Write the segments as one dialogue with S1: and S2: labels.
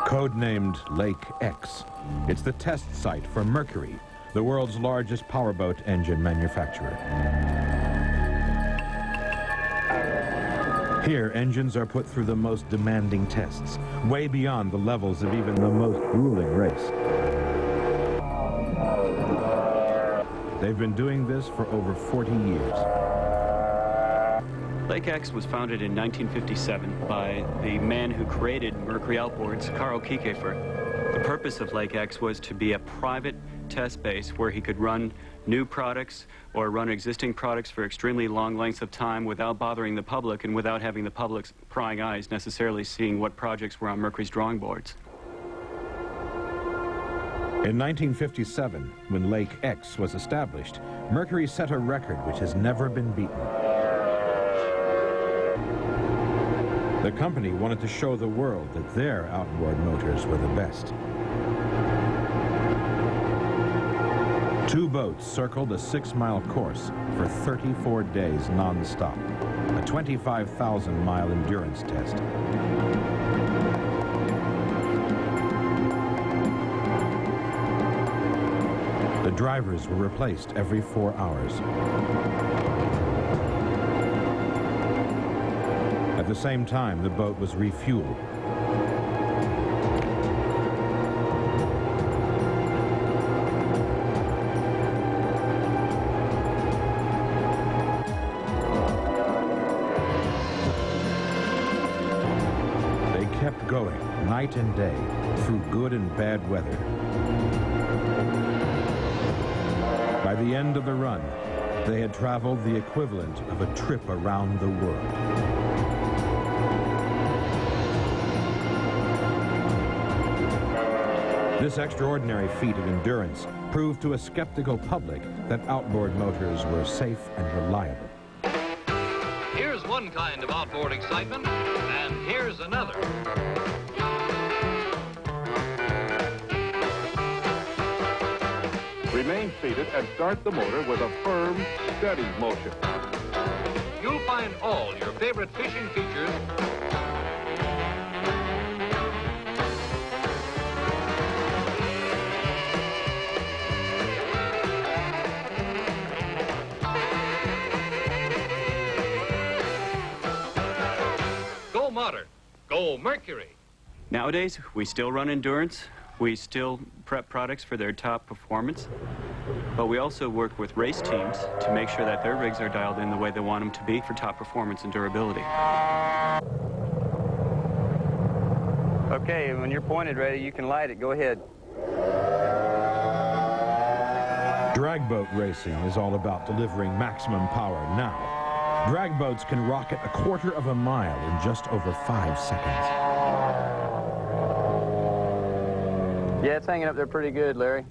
S1: Codenamed Lake X, it's the test site for Mercury, the world's largest powerboat engine manufacturer. Here, engines are put through the most demanding tests, way beyond the levels of even the most grueling race. They've been doing this for over 40 years.
S2: Lake X was founded in 1957 by the man who created Mercury outboards, Carl Kiekefer. The purpose of Lake X was to be a private test base where he could run new products or run existing products for extremely long lengths of time without bothering the public and without having the public's prying eyes necessarily seeing what projects were on Mercury's drawing boards.
S1: In 1957, when Lake X was established, Mercury set a record which has never been beaten. The company wanted to show the world that their outboard motors were the best. 2 boats circled a 6-mile course for 34 days non-stop, a 25,000-mile endurance test. The drivers were replaced every 4 hours. At the same time, the boat was refueled. They kept going night and day through good and bad weather. By the end of the run, they had traveled the equivalent of a trip around the world. This extraordinary feat of endurance proved to a skeptical public that outboard motors were safe and reliable.
S3: Here's one kind of outboard excitement, and here's another.
S4: Remain seated and start the motor with a firm, steady motion.
S3: You'll find all your favorite fishing features Go Modern. Go Mercury.
S2: Nowadays, we still run endurance. We still prep products for their top performance, but we also work with race teams to make sure that their rigs are dialed in the way they want them to be for top performance and durability.
S5: Okay, when you're pointed ready, you can light it. Go ahead.
S1: Drag boat racing is all about delivering maximum power now. Drag boats can rocket a quarter of a mile in just over 5 seconds.
S5: Yeah, it's hanging up there pretty good, Larry.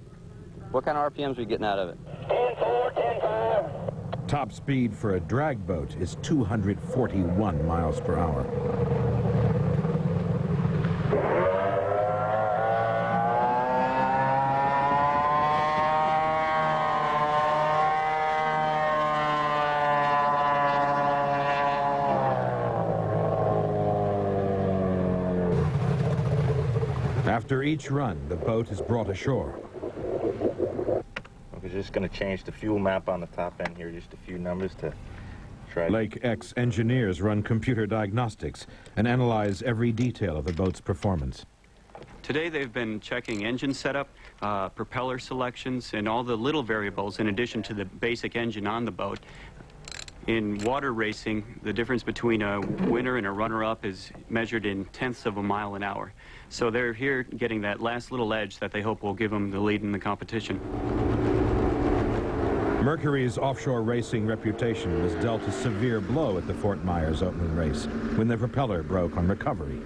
S5: What kind of RPMs are we getting out of it?
S6: 10.4, 10.5.
S1: Top speed for a drag boat is 241 miles per hour. After each run, the boat is brought ashore.
S7: We're just going to change the fuel map on the top end here, just a few numbers to try.
S1: Lake X engineers run computer diagnostics and analyze every detail of the boat's performance.
S2: Today, they've been checking engine setup, propeller selections, and all the little variables in addition to the basic engine on the boat. In water racing, the difference between a winner and a runner-up is measured in tenths of a mile an hour. So they're here getting that last little edge that they hope will give them the lead in the competition.
S1: Mercury's offshore racing reputation was dealt a severe blow at the Fort Myers opening race when the propeller broke on recovery.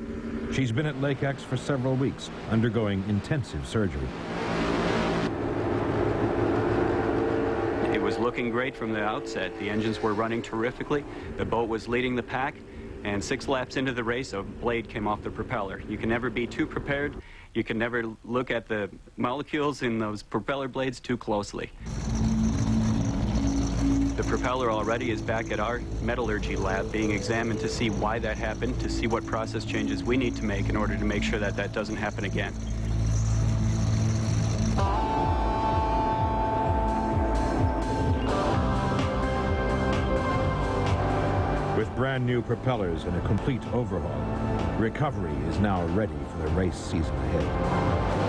S1: She's been at Lake X for several weeks, undergoing intensive surgery.
S2: It was looking great from the outset. The engines were running terrifically. The boat was leading the pack. And 6 laps into the race, a blade came off the propeller. You can never be too prepared. You can never look at the molecules in those propeller blades too closely. The propeller already is back at our metallurgy lab being examined to see why that happened, to see what process changes we need to make in order to make sure that that doesn't happen again.
S1: With brand new propellers and a complete overhaul, Recovery is now ready for the race season ahead.